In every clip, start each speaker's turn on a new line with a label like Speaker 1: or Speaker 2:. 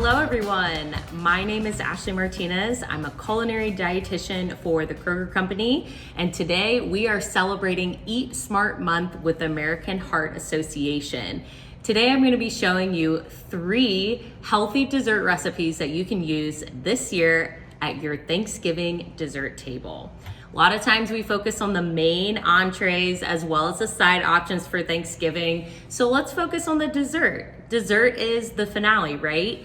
Speaker 1: Hello everyone, my name is Ashley Martinez. I'm a culinary dietitian for the Kroger Company, and today we are celebrating Eat Smart Month with the American Heart Association. Today I'm going to be showing you 3 healthy dessert recipes that you can use this year at your Thanksgiving dessert table. A lot of times we focus on the main entrees as well as the side options for Thanksgiving. So let's focus on the dessert. Dessert is the finale, right?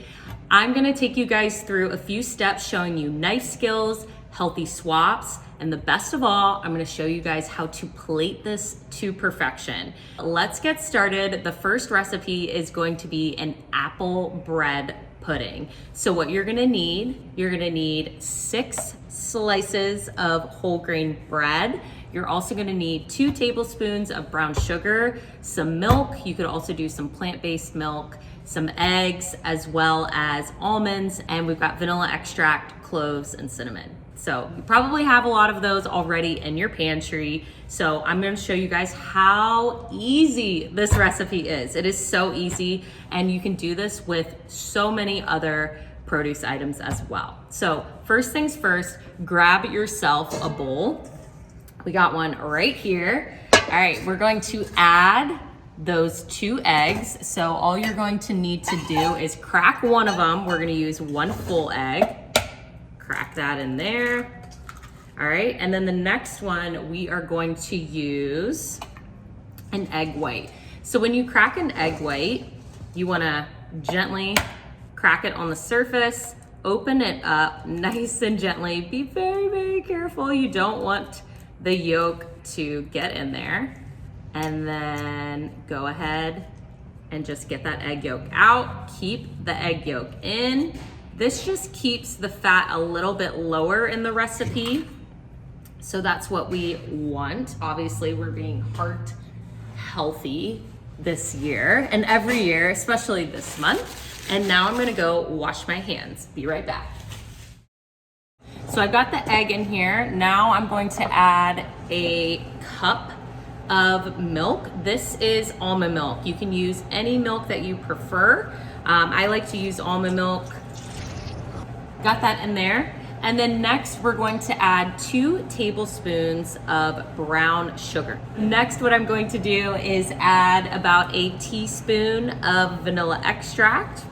Speaker 1: I'm gonna take you guys through a few steps showing you knife skills, healthy swaps, and the best of all, I'm gonna show you guys how to plate this to perfection. Let's get started. The first recipe is going to be an apple bread pudding. So what you're gonna need 6 slices of whole grain bread. You're also gonna need 2 tablespoons of brown sugar, some milk. You could also do some plant-based milk, some eggs, as well as almonds, and we've got vanilla extract, cloves, and cinnamon. So you probably have a lot of those already in your pantry. So I'm gonna show you guys how easy this recipe is. It is so easy, and you can do this with so many other produce items as well. So first things first, grab yourself a bowl. We got one right here. All right, we're going to add those 2 eggs. So all you're going to need to do is crack one of them. We're gonna use 1 full egg. Crack that in there. All right, and then the next one, we are going to use an egg white. So when you crack an egg white, you wanna gently crack it on the surface, open it up nice and gently. Be very, very careful. You don't want the yolk to get in there. And then go ahead and just get that egg yolk out. Keep the egg yolk in. This just keeps the fat a little bit lower in the recipe. So that's what we want. Obviously, we're being heart healthy this year and every year, especially this month. And now I'm gonna go wash my hands. Be right back. So I've got the egg in here. Now I'm going to add a cup of milk. This is almond milk. You can use any milk that you prefer. I like to use almond milk. Got that in there. And then next we're going to add 2 tablespoons of brown sugar. Next, what I'm going to do is add about a teaspoon of vanilla extract.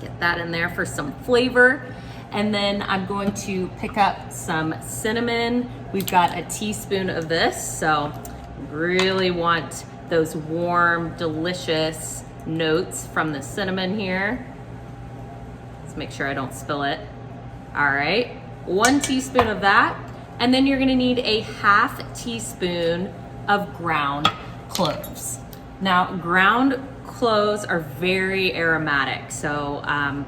Speaker 1: Get that in there for some flavor. And then I'm going to pick up some cinnamon. We've got a teaspoon of this, so really want those warm, delicious notes from the cinnamon here. Let's make sure I don't spill it. All right, 1 teaspoon of that. And then you're gonna need a ½ teaspoon of ground cloves. Now, ground cloves are very aromatic, so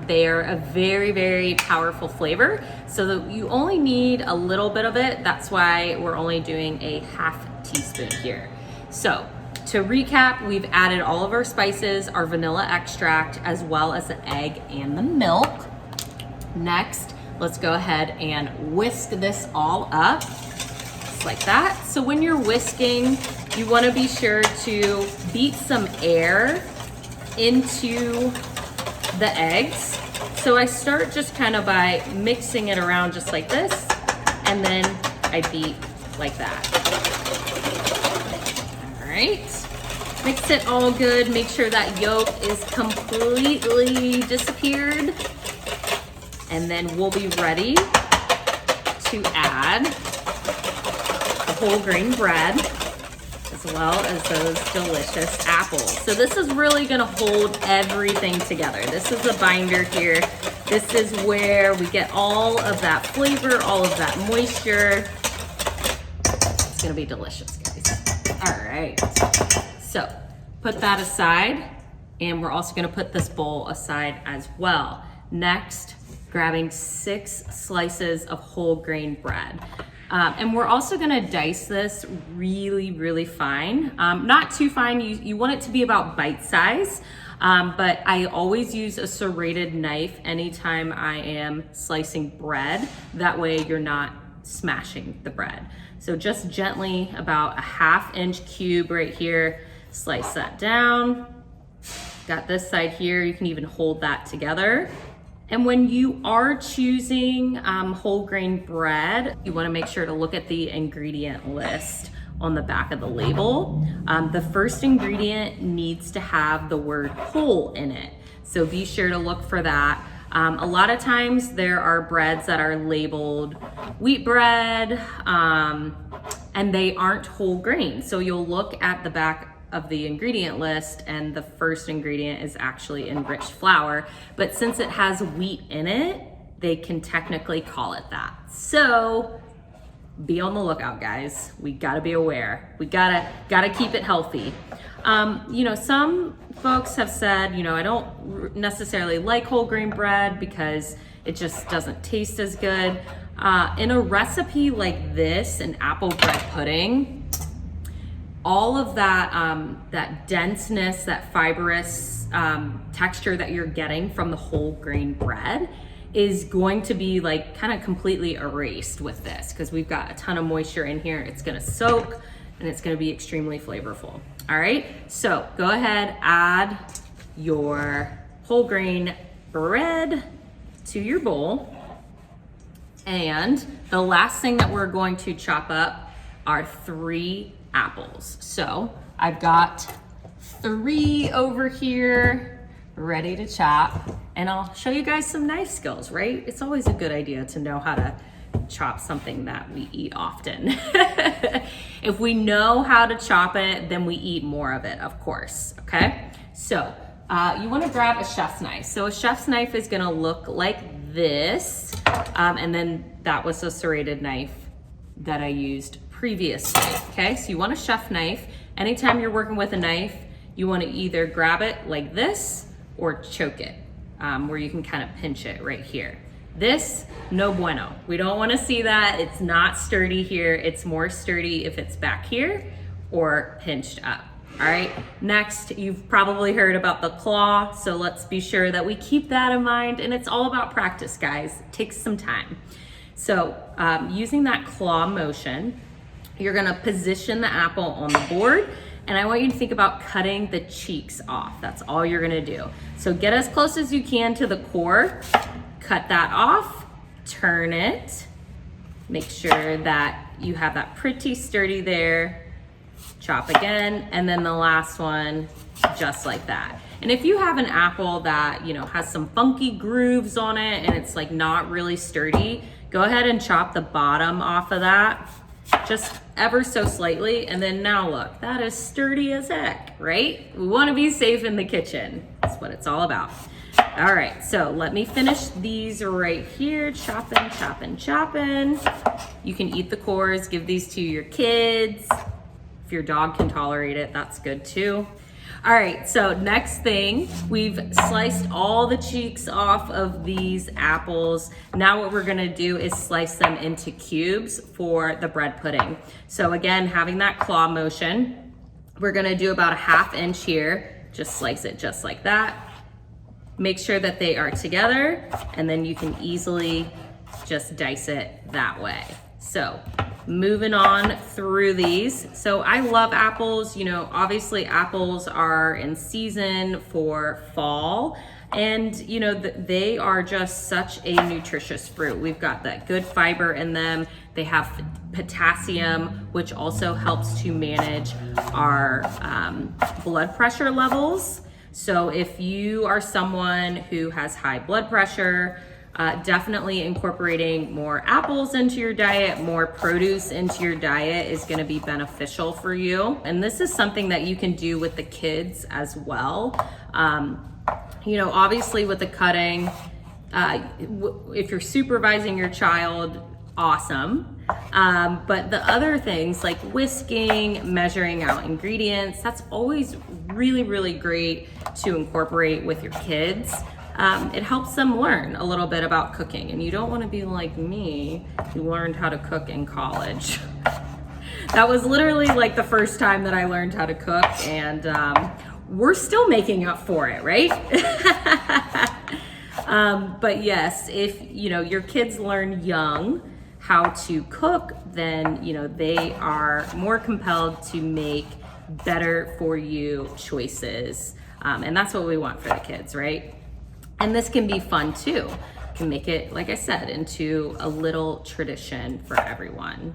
Speaker 1: they are a very, very powerful flavor. So that you only need a little bit of it. That's why we're only doing a ½ teaspoon here. So to recap, we've added all of our spices, our vanilla extract, as well as the egg and the milk. Next, let's go ahead and whisk this all up, just like that. So when you're whisking, you wanna be sure to beat some air into the eggs. So I start just kind of by mixing it around just like this, and then I beat like that. All right, mix it all good. Make sure that yolk is completely disappeared. And then we'll be ready to add the whole grain bread, as well as those delicious apples. So this is really gonna hold everything together. This is the binder here. This is where we get all of that flavor, all of that moisture. It's gonna be delicious, guys. All right, so put that aside, and we're also gonna put this bowl aside as well. Next, grabbing 6 slices of whole grain bread. And we're also gonna dice this really, really fine. Not too fine, you want it to be about bite size, but I always use a serrated knife anytime I am slicing bread. That way you're not smashing the bread. So just gently, about a ½ inch cube right here, slice that down. Got this side here, you can even hold that together. And when you are choosing whole grain bread, you wanna make sure to look at the ingredient list on the back of the label. The first ingredient needs to have the word whole in it. So be sure to look for that. A lot of times there are breads that are labeled wheat bread and they aren't whole grain. So you'll look at the back of the ingredient list and the first ingredient is actually enriched flour. But since it has wheat in it, they can technically call it that. So be on the lookout, guys. We gotta be aware. We gotta keep it healthy. You know, some folks have said, you know, I don't necessarily like whole grain bread because it just doesn't taste as good. In a recipe like this, an apple bread pudding, all of that, that denseness, that fibrous texture that you're getting from the whole grain bread is going to be like kind of completely erased with this because we've got a ton of moisture in here. It's gonna soak and it's gonna be extremely flavorful. All right, so go ahead, add your whole grain bread to your bowl. And the last thing that we're going to chop up are 3 apples. So I've got 3 over here ready to chop, and I'll show you guys some knife skills, right? It's always a good idea to know how to chop something that we eat often. If we know how to chop it, then we eat more of it, of course, okay? So you wanna grab a chef's knife. So a chef's knife is gonna look like this, and then that was a serrated knife that I used previously, okay? So you want a chef knife. Anytime you're working with a knife, you wanna either grab it like this or choke it, where you can kind of pinch it right here. This, no bueno. We don't wanna see that. It's not sturdy here. It's more sturdy if it's back here or pinched up, all right? Next, you've probably heard about the claw, so let's be sure that we keep that in mind, and it's all about practice, guys. It takes some time. So using that claw motion, you're gonna position the apple on the board, and I want you to think about cutting the cheeks off. That's all you're gonna do. So get as close as you can to the core, cut that off, turn it, make sure that you have that pretty sturdy there, chop again, and then the last one, just like that. And if you have an apple that, you know, has some funky grooves on it and it's like not really sturdy, go ahead and chop the bottom off of that, just ever so slightly, and then now look, that is sturdy as heck, right? We wanna be safe in the kitchen. That's what it's all about. All right, so let me finish these right here, chopping, chopping, chopping. You can eat the cores, give these to your kids. If your dog can tolerate it, that's good too. All right, so next thing, we've sliced all the cheeks off of these apples. Now what we're gonna do is slice them into cubes for the bread pudding. So again, having that claw motion, we're gonna do about a 1/2 inch here. Just slice it just like that. Make sure that they are together, and then you can easily just dice it that way. So moving on through these. So I love apples. You know, obviously apples are in season for fall, and you know, they are just such a nutritious fruit. We've got that good fiber in them. They have potassium, which also helps to manage our blood pressure levels. So if you are someone who has high blood pressure, definitely incorporating more apples into your diet, more produce into your diet is gonna be beneficial for you. And this is something that you can do with the kids as well. You know, obviously with the cutting, if you're supervising your child, awesome. But the other things like whisking, measuring out ingredients, that's always really, really great to incorporate with your kids. It helps them learn a little bit about cooking, and you don't want to be like me who learned how to cook in college. That was literally like the first time that I learned how to cook, and we're still making up for it, right? But yes, if you know your kids learn young how to cook, then you know they are more compelled to make better for you choices And that's what we want for the kids, right? And this can be fun too. Can make it, like I said, into a little tradition for everyone.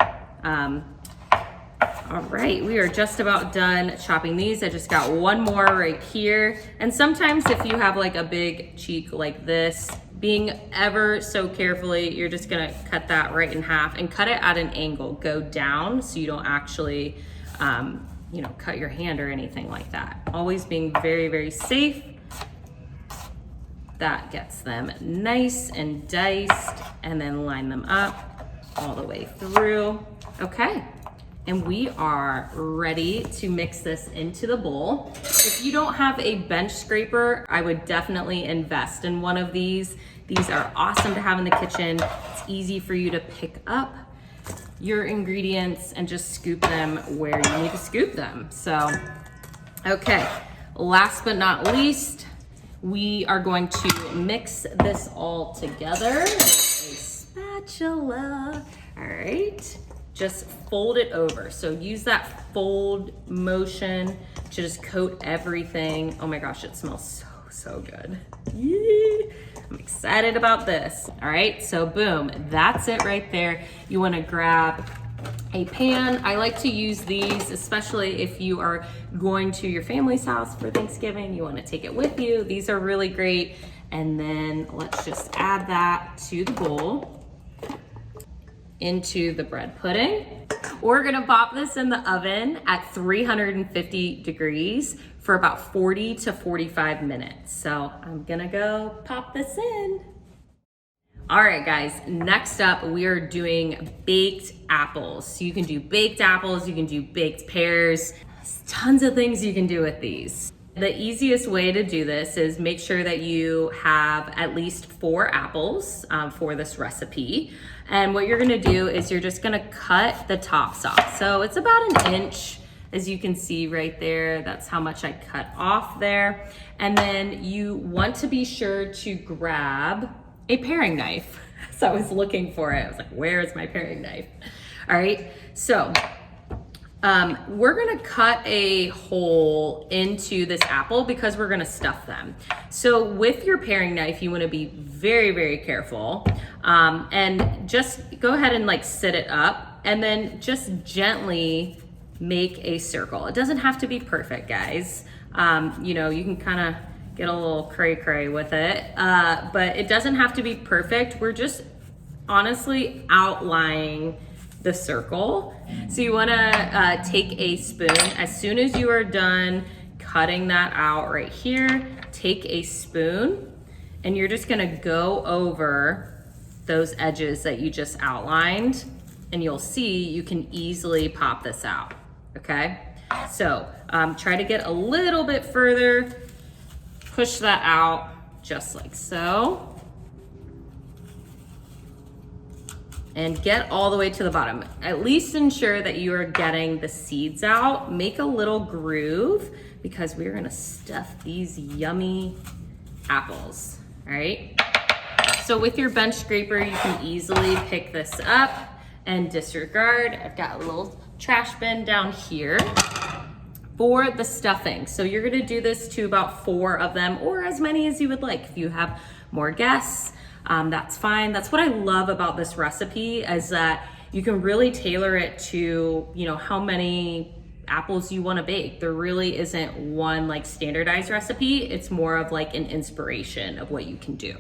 Speaker 1: All right, we are just about done chopping these. I just got one more right here. And sometimes if you have like a big cheek like this, being ever so carefully, you're just gonna cut that right in half and cut it at an angle. Go down so you don't actually, cut your hand or anything like that. Always being very, very safe. That gets them nice and diced, and then line them up all the way through. Okay, and we are ready to mix this into the bowl. If you don't have a bench scraper, I would definitely invest in one of these. These are awesome to have in the kitchen. It's easy for you to pick up your ingredients and just scoop them where you need to scoop them. So, okay, last but not least, we are going to mix this all together with a spatula. All right, just fold it over. So use that fold motion to just coat everything. Oh my gosh, it smells so good. Yee. I'm excited about this. All right, so boom, that's it right there. You wanna grab a pan. I like to use these, especially if you are going to your family's house for Thanksgiving, you wanna take it with you. These are really great. And then let's just add that to the bowl, into the bread pudding. We're gonna pop this in the oven at 350 degrees for about 40 to 45 minutes. So I'm gonna go pop this in. All right, guys, next up, we are doing baked apples. So you can do baked apples, you can do baked pears. There's tons of things you can do with these. The easiest way to do this is make sure that you have at least 4 apples for this recipe. And what you're gonna do is you're just gonna cut the tops off. So it's about 1 inch, as you can see right there. That's how much I cut off there. And then you want to be sure to grab a paring knife. So I was looking for it. I was like, where is my paring knife? All right, so we're gonna cut a hole into this apple because we're gonna stuff them. So with your paring knife, you wanna be very, very careful. And just go ahead and like sit it up and then just gently make a circle. It doesn't have to be perfect, guys. You can kind of get a little cray-cray with it, but it doesn't have to be perfect. We're just honestly outlining the circle. So you wanna take a spoon. As soon as you are done cutting that out right here, take a spoon and you're just gonna go over those edges that you just outlined, and you'll see you can easily pop this out, okay? So try to get a little bit further, push that out just like so. And get all the way to the bottom. At least ensure that you are getting the seeds out. Make a little groove because we're gonna stuff these yummy apples, all right? So with your bench scraper, you can easily pick this up and disregard. I've got a little trash bin down here for the stuffing. So you're gonna do this to about 4 of them or as many as you would like. If you have more guests, that's fine. That's what I love about this recipe, is that you can really tailor it to, how many apples you want to bake. There really isn't one like standardized recipe. It's more of like an inspiration of what you can do.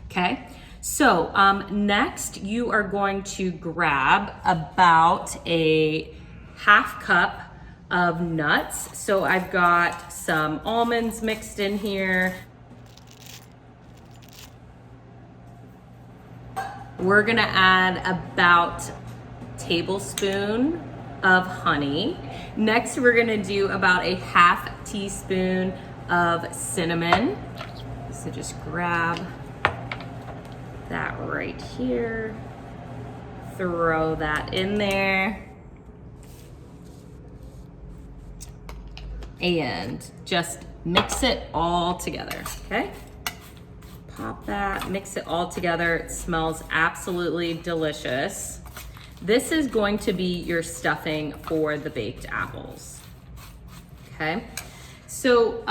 Speaker 1: Okay. So next you are going to grab about a 1/2 cup of nuts. So I've got some almonds mixed in here. We're gonna add about a tablespoon of honey. Next, we're gonna do about a 1/2 teaspoon of cinnamon. So just grab that right here, throw that in there, and just mix it all together, okay? Pop that, mix it all together. It smells absolutely delicious. This is going to be your stuffing for the baked apples, okay? So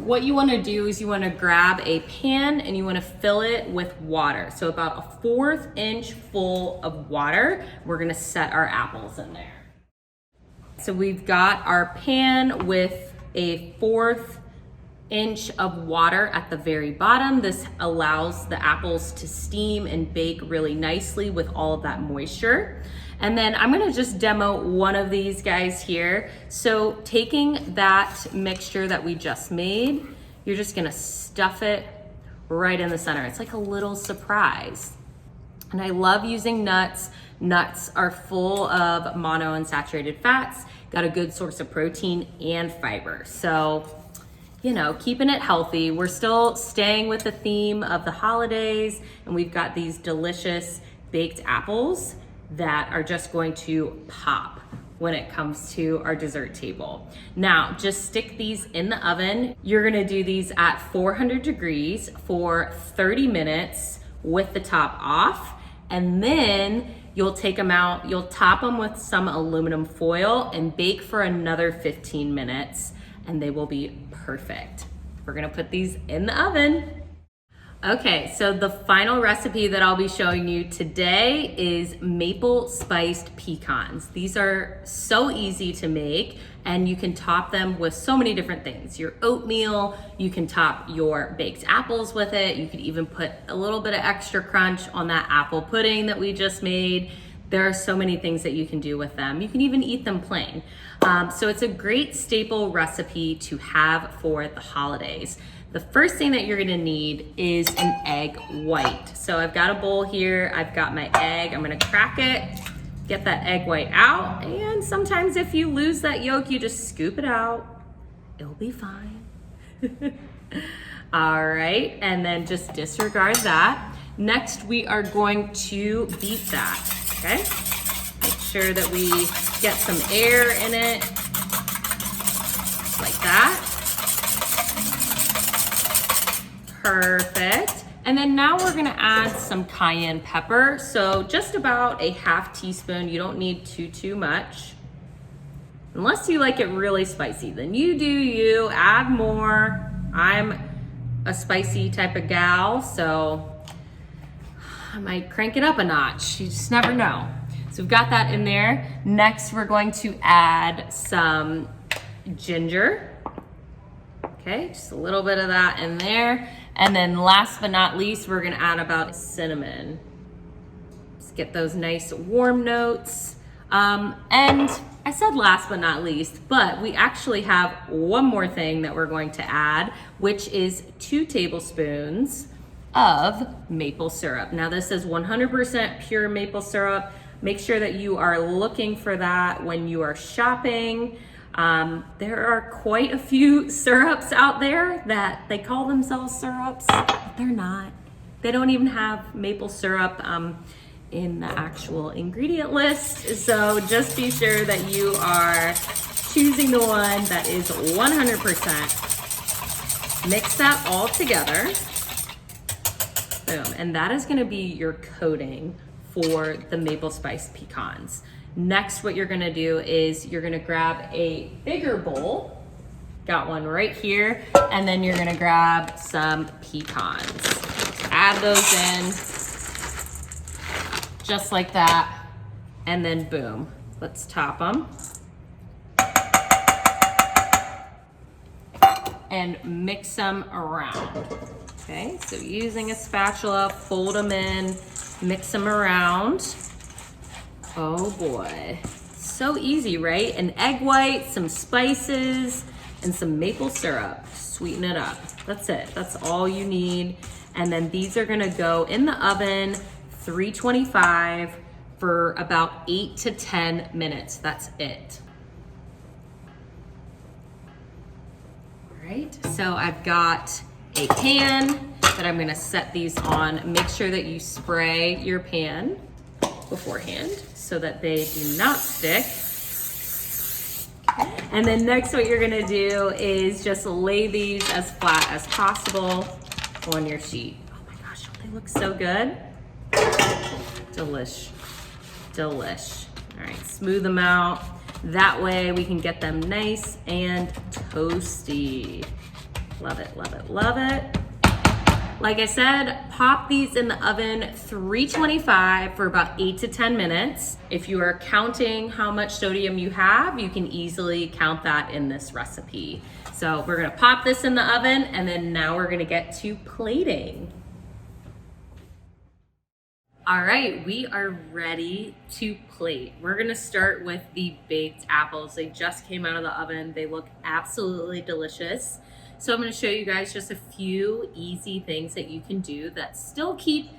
Speaker 1: what you wanna do is you wanna grab a pan and you wanna fill it with water. So about a 1/4 inch full of water. We're gonna set our apples in there. So we've got our pan with a 1/4 inch of water at the very bottom. This allows the apples to steam and bake really nicely with all of that moisture. And then I'm gonna just demo one of these guys here. So taking that mixture that we just made, you're just gonna stuff it right in the center. It's like a little surprise. And I love using nuts. Nuts are full of monounsaturated fats, got a good source of protein and fiber. So, you know, keeping it healthy. We're still staying with the theme of the holidays, and we've got these delicious baked apples that are just going to pop when it comes to our dessert table. Now, just stick these in the oven. You're gonna do these at 400 degrees for 30 minutes with the top off, and then you'll take them out, you'll top them with some aluminum foil and bake for another 15 minutes, and they will be perfect. We're gonna put these in the oven. Okay, so the final recipe that I'll be showing you today is maple spiced pecans. These are so easy to make, and you can top them with so many different things. Your oatmeal, you can top your baked apples with it. You could even put a little bit of extra crunch on that apple pudding that we just made. There are so many things that you can do with them. You can even eat them plain. So it's a great staple recipe to have for the holidays. The first thing that you're gonna need is an egg white. So I've got a bowl here, I've got my egg, I'm gonna crack it, get that egg white out, and sometimes if you lose that yolk, you just scoop it out. It'll be fine. All right, and then just disregard that. Next, we are going to beat that, okay? Make sure that we get some air in it, like that. Perfect. And then now we're gonna add some cayenne pepper. So just about a 1/2 teaspoon. You don't need too much. Unless you like it really spicy, then you do you, add more. I'm a spicy type of gal, so I might crank it up a notch. You just never know. So we've got that in there. Next, we're going to add some ginger. Okay, just a little bit of that in there. And then last but not least, we're gonna add about cinnamon. Just get those nice warm notes. And I said last but not least, but we actually have one more thing that we're going to add, which is 2 tablespoons of maple syrup. Now this is 100% pure maple syrup. Make sure that you are looking for that when you are shopping. There are quite a few syrups out there that they call themselves syrups, but they're not. They don't even have maple syrup in the actual ingredient list. So just be sure that you are choosing the one that is 100%. Mix that all together. Boom, and that is gonna be your coating for the maple spice pecans. Next, what you're gonna do is you're gonna grab a bigger bowl, got one right here, and then you're gonna grab some pecans. Add those in, just like that, and then boom, let's top them. And mix them around, okay? So using a spatula, fold them in, mix them around. Oh boy, so easy, right? An egg white, some spices, and some maple syrup. Sweeten it up. That's it, that's all you need. And then these are gonna go in the oven, 325 for about 8 to 10 minutes. That's it. All right, so I've got a pan that I'm gonna set these on. Make sure that you spray your pan beforehand so that they do not stick. And then next what you're gonna do is just lay these as flat as possible on your sheet. Oh my gosh, don't they look so good? Delish, delish. All right, smooth them out. That way we can get them nice and toasty. Love it, love it, love it. Like I said, pop these in the oven 325 for about 8 to 10 minutes. If you are counting how much sodium you have, you can easily count that in this recipe. So we're gonna pop this in the oven, and then now we're gonna get to plating. All right, we are ready to plate. We're gonna start with the baked apples. They just came out of the oven. They look absolutely delicious. So I'm gonna show you guys just a few easy things that you can do that still keep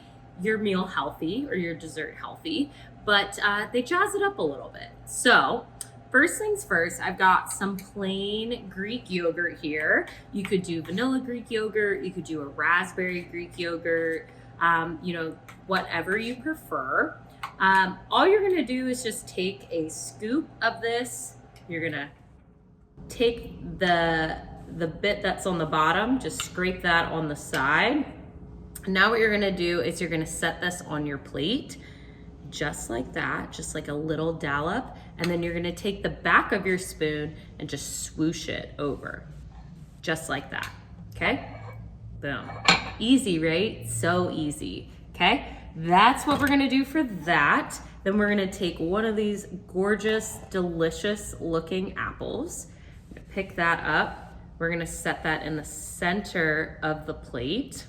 Speaker 1: your meal healthy or your dessert healthy, but they jazz it up a little bit. So first things first, I've got some plain Greek yogurt here. You could do vanilla Greek yogurt, you could do a raspberry Greek yogurt, whatever you prefer. All you're gonna do is just take a scoop of this. You're gonna take the bit that's on the bottom, just scrape that on the side. Now what you're gonna do is you're gonna set this on your plate, just like that, just like a little dollop. And then you're gonna take the back of your spoon and just swoosh it over, just like that, okay? Boom. Easy, right? So easy, okay? That's what we're gonna do for that. Then we're gonna take one of these gorgeous, delicious looking apples. I'm gonna pick that up. We're gonna set that in the center of the plate.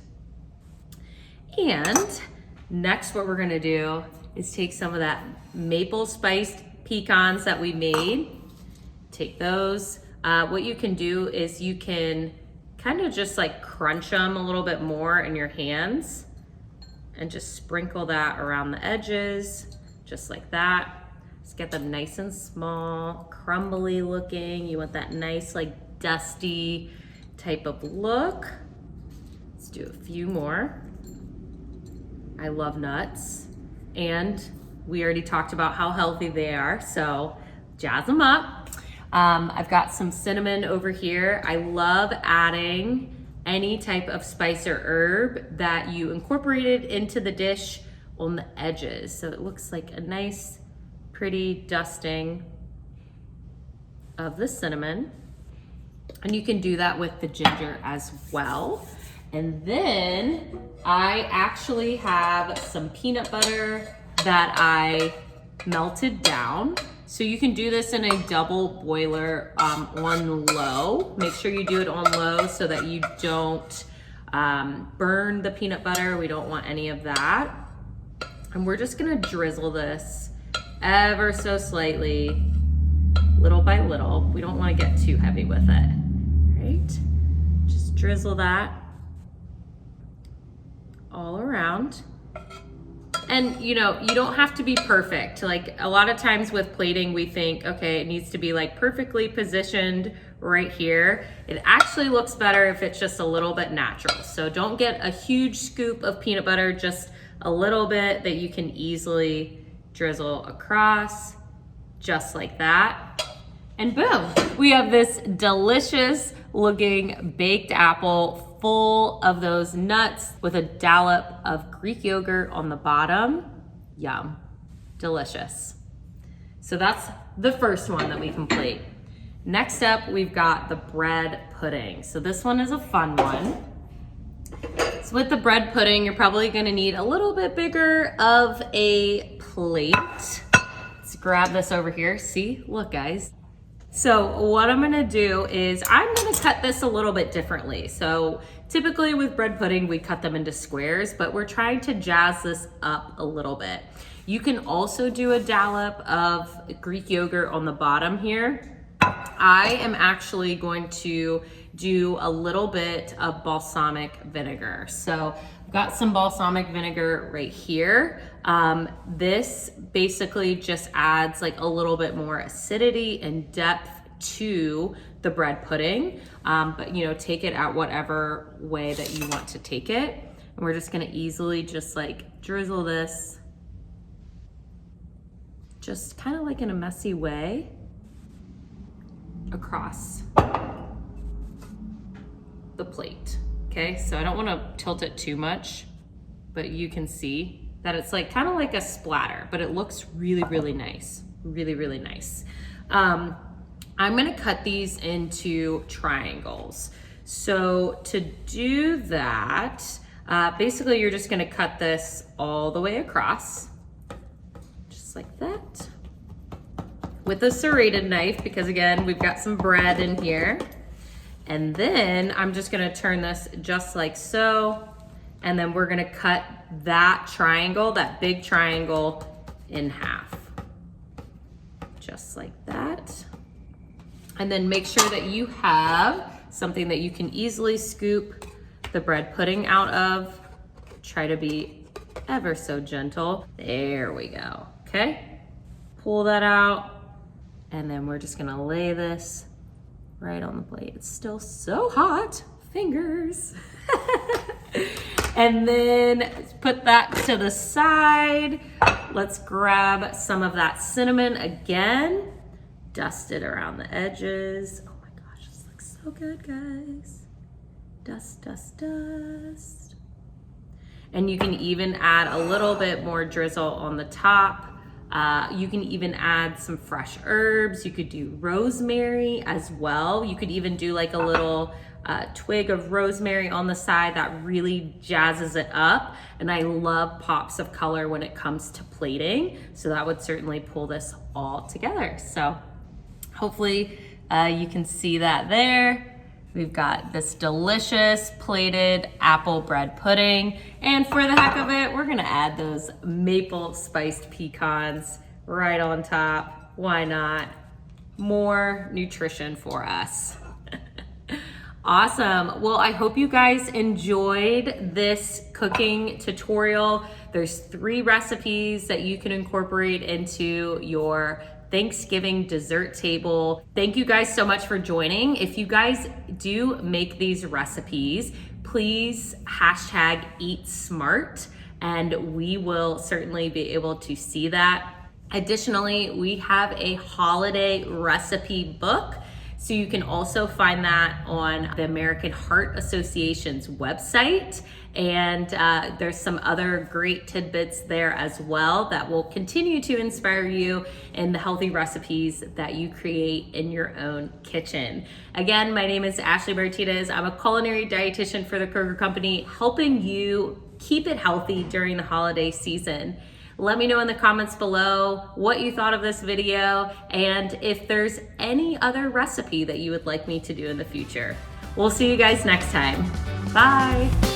Speaker 1: And next what we're gonna do is take some of that maple spiced pecans that we made. Take those. What you can do is you can kind of just like crunch them a little bit more in your hands and just sprinkle that around the edges, just like that. Just get them nice and small, crumbly looking. You want that nice like dusty type of look. Let's do a few more. I love nuts, and we already talked about how healthy they are, so jazz them up. I've got some cinnamon over here. I love adding any type of spice or herb that you incorporated into the dish on the edges, so it looks like a nice, pretty dusting of the cinnamon. And you can do that with the ginger as well. And then I actually have some peanut butter that I melted down. So you can do this in a double boiler on low. Make sure you do it on low so that you don't burn the peanut butter. We don't want any of that. And we're just gonna drizzle this ever so slightly, little by little. We don't wanna get too heavy with it, right? Just drizzle that all around. And you don't have to be perfect. Like a lot of times with plating, we think, okay, it needs to be like perfectly positioned right here. It actually looks better if it's just a little bit natural. So don't get a huge scoop of peanut butter, just a little bit that you can easily drizzle across, just like that. And boom, we have this delicious looking baked apple full of those nuts with a dollop of Greek yogurt on the bottom. Yum, delicious. So that's the first one that we can plate. Next up, we've got the bread pudding. So this one is a fun one. So with the bread pudding, you're probably gonna need a little bit bigger of a plate. Let's grab this over here. See, look guys. So what I'm gonna do is I'm gonna cut this a little bit differently. So typically with bread pudding, we cut them into squares, but we're trying to jazz this up a little bit. You can also do a dollop of Greek yogurt on the bottom here. I am actually going to do a little bit of balsamic vinegar. So I've got some balsamic vinegar right here. This basically just adds like a little bit more acidity and depth to the bread pudding. But take it out whatever way that you want to take it. And we're just gonna easily just like drizzle this, just kind of like in a messy way, across the plate. Okay, so I don't want to tilt it too much, but you can see that it's like kind of like a splatter, but it looks really, really nice. Really, really nice. I'm gonna cut these into triangles. So to do that, basically you're just gonna cut this all the way across, just like that, with a serrated knife, because again, we've got some bread in here. And then I'm just gonna turn this just like so, and then we're gonna cut that triangle, that big triangle, in half, just like that. And then make sure that you have something that you can easily scoop the bread pudding out of. Try to be ever so gentle. There we go, okay? Pull that out, and then we're just gonna lay this right on the plate. It's still so hot, fingers. And then put that to the side. Let's grab some of that cinnamon again. Dust it around the edges. Oh my gosh, this looks so good, guys. Dust, dust, dust. And you can even add a little bit more drizzle on the top. You can even add some fresh herbs. You could do rosemary as well. You could even do like a little twig of rosemary on the side. That really jazzes it up. And I love pops of color when it comes to plating. So that would certainly pull this all together. So hopefully you can see that there. We've got this delicious plated apple bread pudding. And for the heck of it, we're gonna add those maple spiced pecans right on top. Why not? More nutrition for us. Awesome. Well, I hope you guys enjoyed this cooking tutorial. There's 3 recipes that you can incorporate into your Thanksgiving dessert table. Thank you guys so much for joining. If you guys do make these recipes, please hashtag eat smart, and we will certainly be able to see that. Additionally, we have a holiday recipe book. So you can also find that on the American Heart Association's website. And there's some other great tidbits there as well that will continue to inspire you in the healthy recipes that you create in your own kitchen. Again, my name is Ashley Martinez. I'm a culinary dietitian for the Kroger Company, helping you keep it healthy during the holiday season. Let me know in the comments below what you thought of this video and if there's any other recipe that you would like me to do in the future. We'll see you guys next time. Bye.